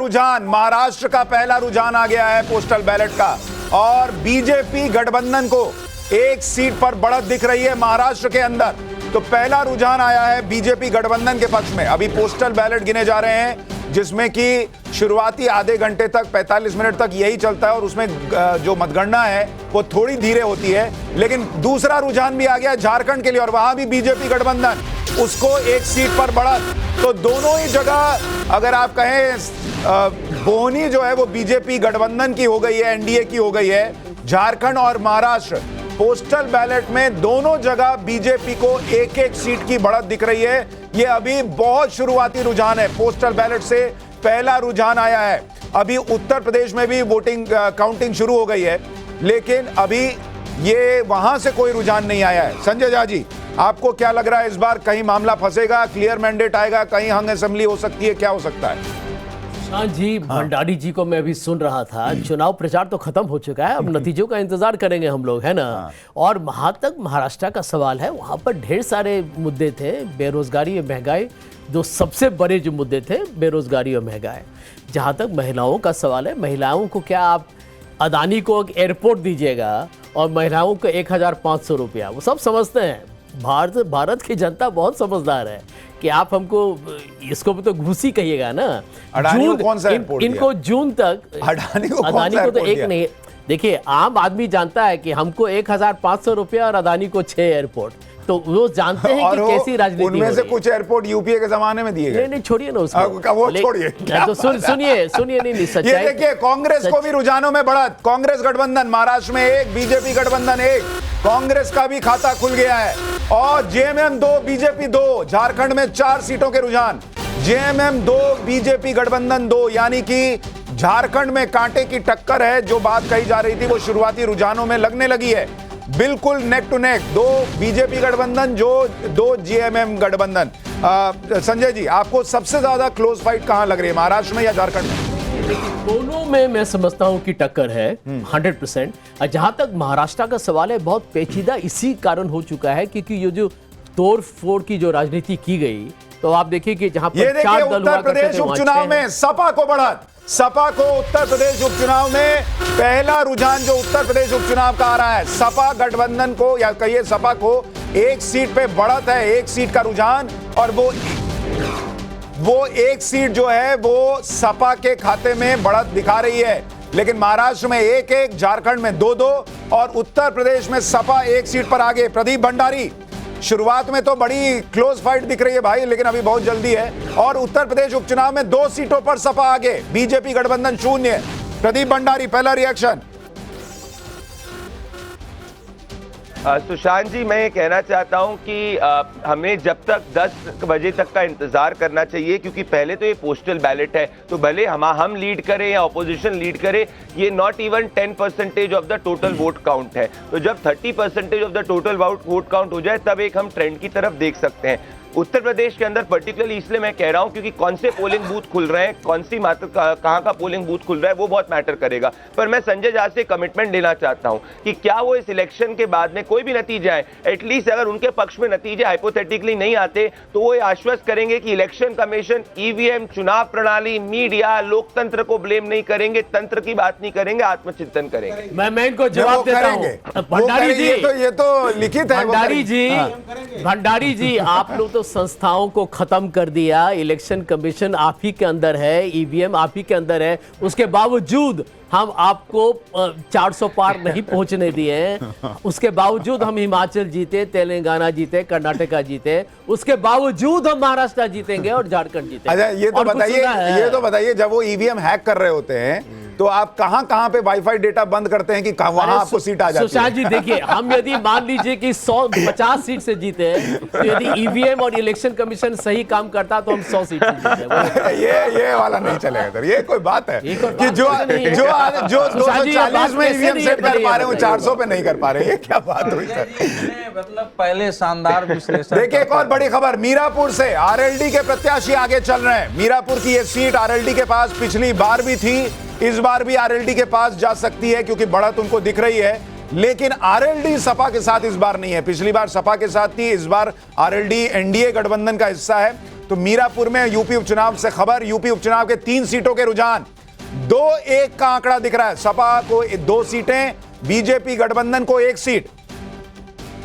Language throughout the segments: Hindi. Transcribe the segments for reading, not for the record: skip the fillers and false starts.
रुझान, महाराष्ट्र का पहला रुझान आ गया है पोस्टल बैलेट का, और बीजेपी गठबंधन को एक सीट पर बढ़त दिख रही है महाराष्ट्र के अंदर। तो पहला रुझान आया है बीजेपी गठबंधन के पक्ष में। अभी पोस्टल बैलेट गिने जा रहे हैं, जिसमें कि शुरुआती आधे घंटे तक 45 मिनट तक यही चलता है, और उसमें जो मतगणना है वो थोड़ी धीरे होती है। लेकिन दूसरा रुझान भी आ गया झारखंड के लिए, और वहां भी बीजेपी गठबंधन, उसको एक सीट पर बढ़त। तो दोनों ही जगह अगर आप कहें बोहनी जो है वो बीजेपी गठबंधन की हो गई है, एनडीए की हो गई है। झारखंड और महाराष्ट्र पोस्टल बैलेट में दोनों जगह बीजेपी को एक एक सीट की बढ़त दिख रही है। ये अभी बहुत शुरुआती रुझान है, पोस्टल बैलेट से पहला रुझान आया है। अभी उत्तर प्रदेश में भी वोटिंग काउंटिंग शुरू हो गई है, लेकिन अभी ये वहां से कोई रुझान नहीं आया है। संजय झा जी, आपको क्या लग रहा है, इस बार कहीं मामला फंसेगा, क्लियर मैंडेट आएगा, कहीं हंग असेंबली हो सकती है, क्या हो सकता है? हाँ जी, भंडारी जी को मैं अभी सुन रहा था। चुनाव प्रचार तो खत्म हो चुका है, अब नतीजों का इंतजार करेंगे हम लोग, है ना। और वहां तक महाराष्ट्र का सवाल है, वहां पर ढेर सारे मुद्दे थे, बेरोजगारी और महंगाई, दो सबसे बड़े जो मुद्दे थे, बेरोजगारी और महंगाई। जहां तक महिलाओं का सवाल है, महिलाओं को क्या आप अदानी को एक एयरपोर्ट दीजिएगा और महिलाओं को 1500 रुपया, वो सब समझते हैं। भारत की जनता बहुत समझदार है कि आप हमको इसको भी तो घूसी कहिएगा ना। अडानी को कौन सा एयरपोर्ट दिया? इनको जून तक अडानी को तो एक नहीं। देखिए, आम आदमी जानता है कि हमको 1500 रुपया और अदानी को 6 एयरपोर्ट, तो वो जानते हैं कि कैसी राजनीति। उनमें से कुछ एयरपोर्ट यूपीए के जमाने में दिए गए। नहीं, छोड़िए ना उसको, वो छोड़िए। तो सुनिए नहीं सच्चाई। ये देखिए, कांग्रेस को भी रुझानों में बढ़त। कांग्रेस गठबंधन महाराष्ट्र में 1, बीजेपी गठबंधन 1, कांग्रेस का भी खाता खुल गया है। और जेएमएम 2, बीजेपी 2, झारखंड में 4 सीटों के रुझान। जेएमएम 2, बीजेपी गठबंधन 2, यानी कि झारखंड में कांटे की टक्कर है। जो बात कही जा रही थी वो शुरुआती रुझानों में लगने लगी है, बिल्कुल नेक टू नेक। 2 बीजेपी गठबंधन, 2 जेएमएम गठबंधन। संजय जी, आपको सबसे ज्यादा क्लोज फाइट कहां लग रही है, महाराष्ट्र में या झारखंड में? दोनों में मैं समझता हूं कि टक्कर है 100%। जहां तक महाराष्ट्र का सवाल है, बहुत पेचीदा इसी कारण हो चुका है क्योंकि ये जो तोड़ फोड़ की जो राजनीति की गई, तो आप देखिए कि जहां पर 4 दल उत्तर प्रदेश उपचुनाव में सपा को बढ़त। सपा को उत्तर प्रदेश उपचुनाव में पहला रुझान जो उत्तर प्रदेश उपचुनाव का आ रहा है, सपा गठबंधन को या कहिए सपा को एक सीट पे बढ़त है, एक सीट का रुझान। और वो एक सीट जो है वो सपा के खाते में बढ़त दिखा रही है। लेकिन महाराष्ट्र में 1-1, झारखंड में 2-2 और उत्तर प्रदेश में सपा एक सीट पर आगे। प्रदीप भंडारी, शुरुआत में तो बड़ी क्लोज फाइट दिख रही है भाई, लेकिन अभी बहुत जल्दी है। और उत्तर प्रदेश उपचुनाव में 2 सीटों पर सपा आगे, बीजेपी गठबंधन 0। प्रदीप भंडारी, पहला रिएक्शन। सुशांत जी, मैं ये कहना चाहता हूं कि हमें जब तक 10 बजे तक का इंतजार करना चाहिए, क्योंकि पहले तो ये पोस्टल बैलेट है, तो भले हम लीड करें या ऑपोजिशन लीड करे, ये not even 10% of the total vote count है। तो जब 30% of the total vote count हो जाए, तब एक हम ट्रेंड की तरफ देख सकते हैं। उत्तर प्रदेश के अंदर पर्टिकुलरली इसलिए मैं कह रहा हूं क्योंकि कौन से पोलिंग बूथ खुल रहे हैं, कौन सी कहां का पोलिंग बूथ खुल रहा है, वो बहुत मैटर करेगा। पर मैं संजय झा से कमिटमेंट लेना चाहता हूं कि क्या वो इस इलेक्शन के बाद में कोई भी नतीजा है, एटलीस्ट अगर उनके पक्ष में नतीजे हाइपोथेटिकली नहीं आते, तो वो आश्वस्त करेंगे कि इलेक्शन कमीशन, ईवीएम, चुनाव प्रणाली, मीडिया, लोकतंत्र को ब्लेम नहीं करेंगे, तंत्र की बात नहीं करेंगे, आत्मचिंतन करेंगे। मैं इनको जवाब देता हूं। भंडारी जी, ये तो लिखित है। भंडारी जी, आप लोग संस्थाओं को खत्म कर दिया, इलेक्शन कमीशन आप ही के अंदर है, ईवीएम आप ही के अंदर है, उसके बावजूद हम आपको 400 पार नहीं पहुंचने दिए। उसके बावजूद हम हिमाचल जीते, तेलंगाना जीते, कर्नाटका जीते, उसके बावजूद हम महाराष्ट्र जीतेंगे और झारखंड जीते। अच्छा, ये तो बताइए, जब वो ईवीएम हैक कर रहे होते हैं तो आप कहां पे वाईफाई डेटा बंद करते हैं कि वहां आपको सीट आ जाती है? सुशांत जी, देखिए, हम यदि मान लीजिए कि 150 सीट से जीते हैं, तो यदि ईवीएम और इलेक्शन कमीशन सही काम करता तो हम 100 सीट से जीते। ये वाला नहीं चलेगा सर, ये कोई बात है कि जो 240 में ईवीएम सेट कर पा रहे हो, 400 पे नहीं कर पा रहे, ये क्या बात हुई सर? मतलब पहले शानदार विश्लेषण। देखिए, एक और बड़ी खबर, मीरापुर से आरएलडी के प्रत्याशी आगे चल रहे हैं। मीरापुर की ये सीट आरएलडी के पास पिछली बार भी थी, इस बार भी आरएलडी के पास जा सकती है क्योंकि बढ़त उनको दिख रही है। लेकिन आरएलडी सपा के साथ इस बार नहीं है। पिछली बार सपा के साथ थी, इस बार आरएलडी एनडीए गठबंधन का हिस्सा है। तो मीरापुर में यूपी उपचुनाव से खबर, यूपी उपचुनाव के 3 सीटों के रुझान 2-1 का आंकड़ा दिख रहा है। सपा को 2 सीटें, बीजेपी गठबंधन को 1 सीट।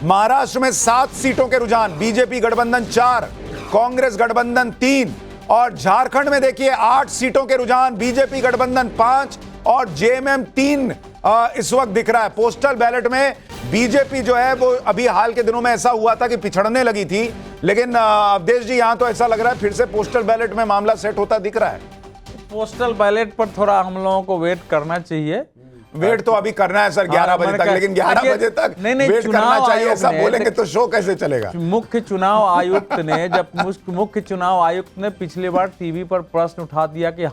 महाराष्ट्र में 7 सीटों के रुझान, बीजेपी गठबंधन 4, कांग्रेस गठबंधन 3, और झारखंड में देखिए 8 सीटों के रुझान, बीजेपी गठबंधन 5 और जेएमएम 3 इस वक्त दिख रहा है। पोस्टल बैलेट में बीजेपी जो है वो अभी हाल के दिनों में ऐसा हुआ था कि पिछड़ने लगी थी, लेकिन अवधेश जी यहां तो ऐसा लग रहा है फिर से पोस्टल बैलेट में मामला सेट होता दिख रहा है। पोस्टल बैलेट पर थोड़ा हम लोगों को वेट करना चाहिए। वेट तो अभी करना है सर 11 बजे तक, लेकिन 11 बजे तक वेट करना चाहिए, ऐसा बोलेंगे तो शो कैसे चलेगा। मुख्य चुनाव आयुक्त ने मुख्य चुनाव आयुक्त ने पिछली बार टीवी पर प्रश्न उठा दिया कि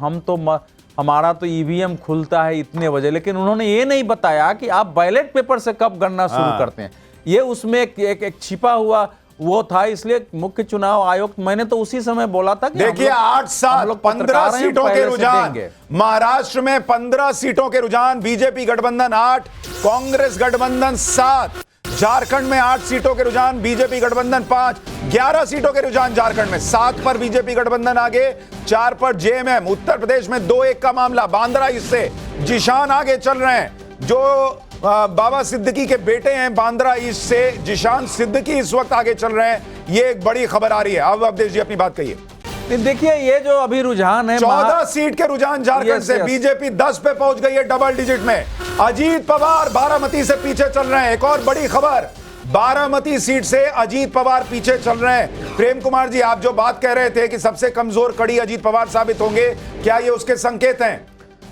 हमारा तो ईवीएम खुलता है इतने बजे, लेकिन उन्होंने ये नहीं बताया कि आप बैलेट पेपर से कब गणना शुरू करते हैं। ये उसमें एक छिपा हुआ वो था, इसलिए मुख्य चुनाव आयुक्त, मैंने तो उसी समय बोला था कि देखिए 8-7 15 सीटों के रुझान, महाराष्ट्र में 15 सीटों के रुझान, बीजेपी गठबंधन 8, कांग्रेस गठबंधन 7, झारखंड में 8 सीटों के रुझान, बीजेपी गठबंधन 5, 11 सीटों के रुझान झारखंड में, 7 पर बीजेपी गठबंधन आगे, 4 पर जेएमएम। उत्तर प्रदेश में 2-1 का मामला, बांद्रा इससे जिशान आगे चल रहे हैं, जो बाबा सिद्दीकी के बेटे हैं बांद्रा ईस्ट से जिशान सिद्दीकी इस वक्त आगे चल रहे हैं। ये एक बड़ी खबर आ रही है। अब अवधेश जी अपनी बात कहिए। देखिए ये जो अभी रुझान है 14 सीट के रुझान झारखंड से, बीजेपी 10 पे पहुंच गई है डबल डिजिट में। अजीत पवार बारामती से पीछे चल रहे हैं। एक और बड़ी खबर, बारामती सीट से अजीत पवार पीछे चल रहे हैं। प्रेम कुमार जी, आप जो बात कह रहे थे कि सबसे कमजोर कड़ी अजीत पवार साबित होंगे, क्या ये उसके संकेत हैं?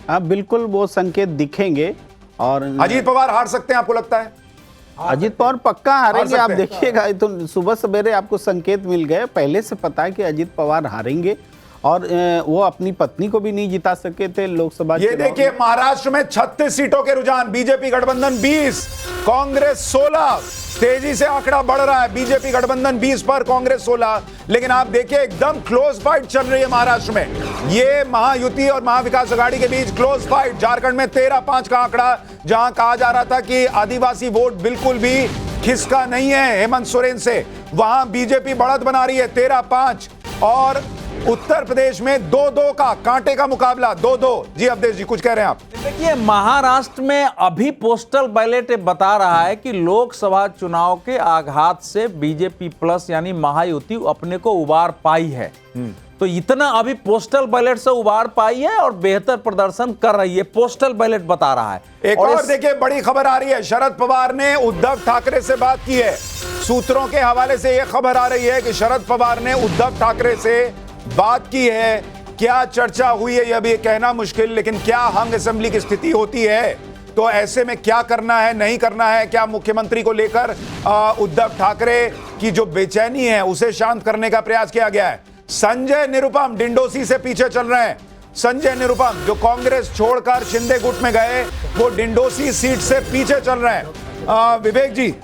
हाँ बिल्कुल, वो संकेत दिखेंगे। और अजीत पवार हार सकते हैं आपको लगता है? अजीत पवार पक्का हारेंगे। आप हैं। देखिएगा, तो सुबह सवेरे आपको संकेत मिल गए, पहले से पता है कि अजीत पवार हारेंगे। और वो अपनी पत्नी को भी नहीं जिता सके थे लोकसभा। ये देखिए महाराष्ट्र में 36 सीटों के रुझान, बीजेपी गठबंधन 20, कांग्रेस 16। तेजी से आंकड़ा बढ़ रहा है, बीजेपी गठबंधन 20 पर, कांग्रेस 16। लेकिन आप देखिए एकदम क्लोज फाइट चल रही है महाराष्ट्र में। ये महायुति और महाविकास आघाड़ी के बीच क्लोज फाइट। झारखंड में 13-5 का आंकड़ा, जहां कहा जा रहा था कि आदिवासी वोट बिल्कुल भी खिसका नहीं है हेमंत सोरेन से, वहां बीजेपी बढ़त बना रही है 13-5। और उत्तर प्रदेश में 2-2 का कांटे का मुकाबला, 2-2। जी अवधेश जी कुछ कह रहे हैं आप? देखिए महाराष्ट्र में अभी पोस्टल बैलेट बता रहा है कि लोकसभा चुनाव के आघात से बीजेपी प्लस यानी महायुति अपने को उबार पाई है। तो इतना अभी पोस्टल बैलेट से उबार पाई है और बेहतर प्रदर्शन कर रही है, पोस्टल बैलेट बता रहा है। एक और देखिए बड़ी खबर आ रही है, शरद पवार ने उद्धव ठाकरे से बात की है। सूत्रों के हवाले से यह खबर आ रही है कि शरद पवार ने उद्धव ठाकरे से बात की है। क्या चर्चा हुई है यह भी कहना मुश्किल, लेकिन क्या हंग असेंबली की स्थिति होती है तो ऐसे में क्या करना है नहीं करना है, क्या मुख्यमंत्री को लेकर उद्धव ठाकरे की जो बेचैनी है उसे शांत करने का प्रयास किया गया है। संजय निरुपम डिंडोसी से पीछे चल रहे हैं। संजय निरुपम जो कांग्रेस छोड़कर शिंदे गुट में गए, वो डिंडोसी सीट से पीछे चल रहे हैं। विवेक जी,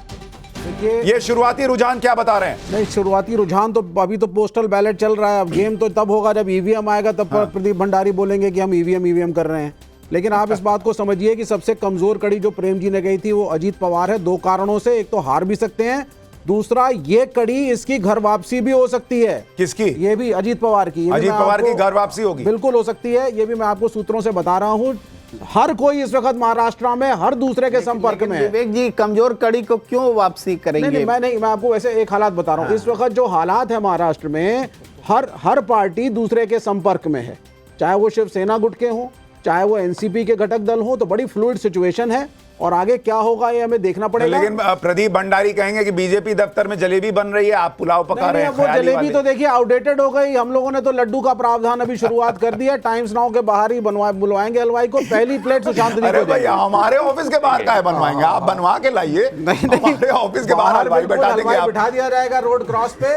ये शुरुआती रुझान क्या बता रहे हैं? नहीं, शुरुआती रुझान तो अभी तो पोस्टल बैलेट चल रहा है। अब गेम तो तब होगा जब ईवीएम आएगा, तब प्रदीप भंडारी बोलेंगे कि हम ईवीएम कर रहे हैं। लेकिन आप इस बात को समझिए कि सबसे कमजोर कड़ी जो प्रेम जी ने गई थी वो अजीत पवार है, 2 कारणों से। एक तो हार भी सकते हैं, दूसरा ये कड़ी इसकी घर वापसी भी हो सकती है। किसकी? ये भी अजीत पवार की। अजीत पवार की घर वापसी होगी, बिल्कुल हो सकती है। ये भी मैं आपको सूत्रों से बता रहा हूँ। हर कोई इस वक्त महाराष्ट्र में हर दूसरे के संपर्क में है। विवेक जी, कमजोर कड़ी को क्यों वापसी करेंगे? नहीं, मैं आपको वैसे एक हालात बता रहा हूँ। इस वक्त जो हालात है महाराष्ट्र में, हर पार्टी दूसरे के संपर्क में है, चाहे वो शिवसेना गुट के हों, चाहे वो एनसीपी के घटक दल हो। तो बड़ी फ्लूइड सिचुएशन है और आगे क्या होगा ये हमें देखना पड़ेगा। लेकिन प्रदीप भंडारी कहेंगे कि बीजेपी दफ्तर में जलेबी बन रही है, आप पुलाव पका रहे हैं। वो जलेबी तो देखिए आउटडेटेड हो गई। हम लोगों ने तो लड्डू का प्रावधान अभी शुरुआत कर दिया। टाइम्स नाउ के बाहर ही बुलवाएंगे हलवाई को, पहली प्लेट सुशांत जी को भैया हमारे ऑफिस के बाहर का है बनवाएंगे, आप बनवा के लाइए। हमारे ऑफिस के बाहर हलवाई बैठा देंगे, बिठा दिया जाएगा रोड क्रॉस पे।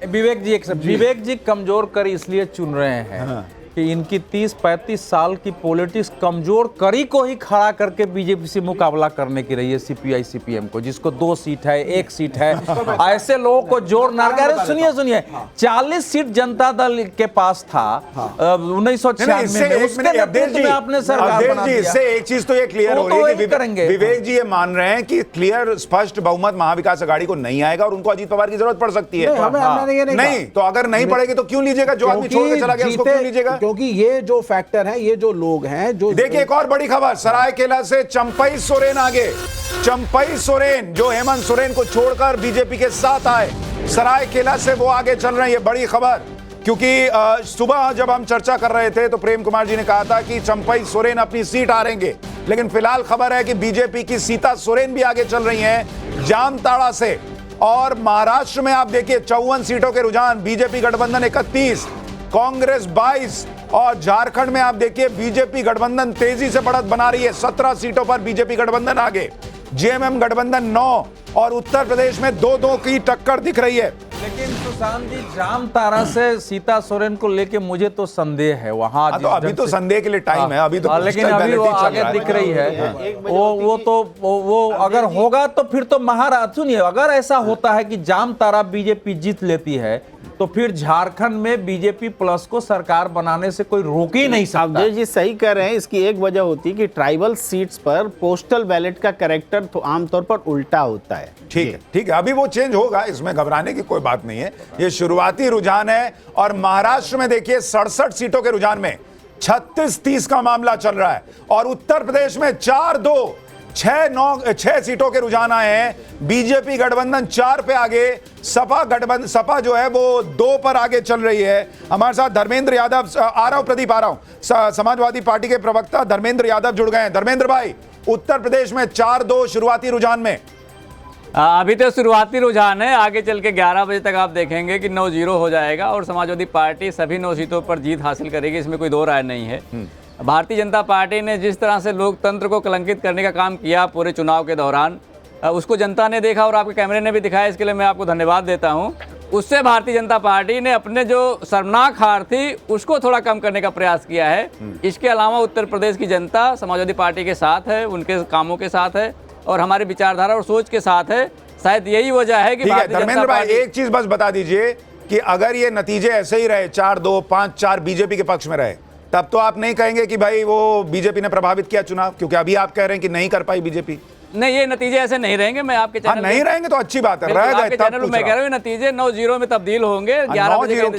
विवेक जी कमजोर कड़ी इसलिए चुन रहे हैं कि इनकी 30-35 साल की पॉलिटिक्स कमजोर कड़ी को ही खड़ा करके बीजेपी से मुकाबला करने की रही है सीपीआई सीपीएम को, जिसको 2 सीट है 1 सीट है, ऐसे लोगों को जोर ना। अरे सुनिए 40 सीट जनता दल के पास था 1996 में, उसके नेतृत्व में आपने सरकार बना दिया। इससे एक चीज तो ये क्लियर हो रही है कि विवेक जी ये मान रहे हैं कि क्लियर स्पष्ट बहुमत महाविकास आघाड़ी को नहीं आएगा और उनको अजीत पवार की जरूरत पड़ सकती है। नहीं तो अगर नहीं पड़ेगी तो क्यों लीजिएगा? जो आदमी छोड़ के चला गया उसको क्यों लीजिएगा? क्योंकि ये जो फैक्टर है, ये जो लोग हैं, जो देखिए एक और बड़ी खबर, सरायकेला से चंपई सोरेन आगे। चंपई सोरेन जो हेमंत सोरेन को छोड़कर बीजेपी के साथ आए, सरायकेला से वो आगे चल रहे हैं। ये बड़ी खबर, क्योंकि सुबह जब हम चर्चा कर रहे थे तो प्रेम कुमार जी ने कहा था कि चंपई सोरेन अपनी सीट हारेंगे, लेकिन फिलहाल खबर है कि बीजेपी की सीता सोरेन भी आगे चल रही हैं जामताड़ा से। और महाराष्ट्र में आप देखिए 54 सीटों के रुझान, बीजेपी गठबंधन 31, कांग्रेस 22, और झारखंड में आप देखिए बीजेपी गठबंधन तेजी से बढ़त बना रही है, 17 सीटों पर बीजेपी गठबंधन आगे, जेएमएम गठबंधन 9, और उत्तर प्रदेश में 2-2 की टक्कर दिख रही है। लेकिन सुशांत जी, जामताड़ा से सीता सोरेन को लेके मुझे तो संदेह है वहां। तो अभी तो संदेह के लिए टाइम है, अभी तो लेकिन अभी वो आगे दिख रही है। वो अगर होगा तो फिर तो महाराष्ट्र, सुनिए अगर ऐसा होता है कि जामताड़ा बीजेपी जीत लेती है तो फिर झारखंड में बीजेपी प्लस को सरकार बनाने से कोई रोक ही नहीं सकता। अवधेश जी सही कह रहे हैं। इसकी एक वजह होती है कि ट्राइबल सीट्स पर पोस्टल बैलेट का कैरेक्टर तो आमतौर पर उल्टा होता है। ठीक है, अभी वो चेंज होगा, इसमें घबराने की कोई बात नहीं है। ये शुरुआती रुझान है। और महाराष्ट्र में देखिए 67 सीटों के रुझान में 36-30 का मामला चल रहा है, और उत्तर प्रदेश में 4-2 6 सीटों के रुझान आए हैं। बीजेपी गठबंधन 4 पे आगे, सपा जो है वो 2 पर आगे चल रही है। हमारे साथ धर्मेंद्र यादव प्रदीप आ रहा हूं, समाजवादी पार्टी के प्रवक्ता धर्मेंद्र यादव जुड़ गए हैं। धर्मेंद्र भाई, उत्तर प्रदेश में 4-2 शुरुआती रुझान में। अभी तो शुरुआती रुझान है, आगे चल के 11 बजे तक आप देखेंगे कि 9-0 हो जाएगा और समाजवादी पार्टी सभी 9 सीटों पर जीत हासिल करेगी, इसमें कोई दो राय नहीं है। भारतीय जनता पार्टी ने जिस तरह से लोकतंत्र को कलंकित करने का काम किया पूरे चुनाव के दौरान, उसको जनता ने देखा और आपके कैमरे ने भी दिखाया, इसके लिए मैं आपको धन्यवाद देता हूं। उससे भारतीय जनता पार्टी ने अपने जो शर्मनाक हार थी उसको थोड़ा कम करने का प्रयास किया है। इसके अलावा उत्तर प्रदेश की जनता समाजवादी पार्टी के साथ है, उनके कामों के साथ है और हमारी विचारधारा और सोच के साथ है। शायद यही वजह है कि धर्मेंद्र भाई एक चीज बस बता दीजिए कि अगर ये नतीजे ऐसे ही रहे 4-2 5-4 बीजेपी के पक्ष में रहे, तब तो आप नहीं कहेंगे कि भाई वो बीजेपी ने प्रभावित किया चुनाव, क्योंकि अभी आप कह रहे हैं कि नहीं कर पाई बीजेपी। नहीं, ये नतीजे ऐसे नहीं रहेंगे। मैं आपके चैनल नहीं रहेंगे तो अच्छी बात है, रह गए तब मैं कह रहा हूँ नतीजे 9-0 में तब्दील होंगे। 10-0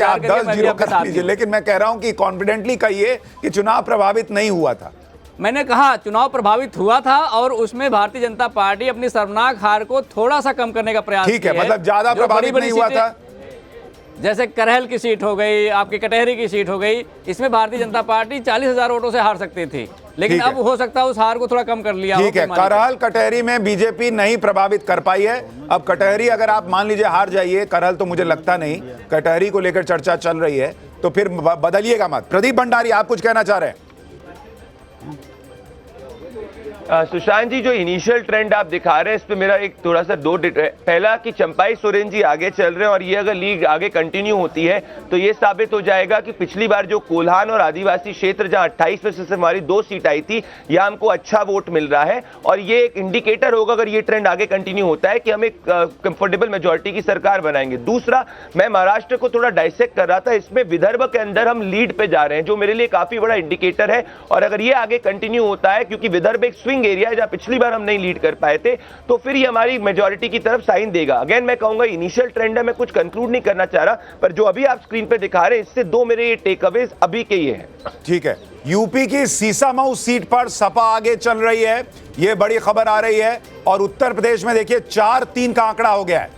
कर लीजिए, लेकिन मैं कह रहा हूँ कि कॉन्फिडेंटली कहिए कि चुनाव प्रभावित नहीं हुआ था। मैंने कहा चुनाव प्रभावित हुआ था और उसमें भारतीय जनता पार्टी अपनी शर्मनाक हार को थोड़ा सा कम करने का प्रयास ठीक है, मतलब ज्यादा प्रभावित नहीं हुआ था। जैसे करहल की सीट हो गई, आपकी कटहरी की सीट हो गई, इसमें भारतीय जनता पार्टी 40,000 वोटों से हार सकती थी, लेकिन अब हो सकता है उस हार को थोड़ा कम कर लिया। ठीक है, करहल कटहरी में बीजेपी नहीं प्रभावित कर पाई है। अब कटहरी अगर आप मान लीजिए हार जाइए, करहल तो मुझे लगता नहीं, कटहरी को लेकर चर्चा चल रही है, तो फिर बदलिएगा मत। प्रदीप भंडारी, आप कुछ कहना चाह रहे हैं? सुशांत जी, जो इनिशियल ट्रेंड आप दिखा रहे हैं इस पे मेरा एक थोड़ा सा पहला कि चंपाई सोरेन जी आगे चल रहे हैं और ये अगर लीग आगे कंटिन्यू होती है तो ये साबित हो जाएगा कि पिछली बार जो कोल्हान और आदिवासी क्षेत्र जहां 28 में से हमारी 2 सीट आई थी, यहां हमको अच्छा वोट मिल रहा है और ये एक इंडिकेटर होगा अगर ये ट्रेंड आगे कंटिन्यू होता है कि हम एक कंफर्टेबल मेजोरिटी की सरकार बनाएंगे। दूसरा, मैं महाराष्ट्र को थोड़ा डाइसेक्ट कर रहा था, इसमें विदर्भ के अंदर हम लीड पे जा रहे हैं, जो मेरे लिए काफी बड़ा इंडिकेटर है। और अगर ये आगे कंटिन्यू होता है, क्योंकि विदर्भ एक स्विंग एरिया है जहां पिछली बार हम नहीं लीड कर पाए थे, तो फिर ये हमारी मेजॉरिटी की तरफ साइन देगा। अगेन मैं कहूंगा इनिशियल ट्रेंड है, मैं कुछ कंक्लूड नहीं करना चाह रहा, पर जो अभी आप स्क्रीन पे दिखा रहे हैं इससे 2 मेरे ये टेक अवेज अभी के ये हैं। ठीक है, यूपी की सीसामऊ सीट पर सपा आगे चल रही है, ये बड़ी खबर आ रही है। और उत्तर प्रदेश में देखिए 4-3 का आंकड़ा हो गया है।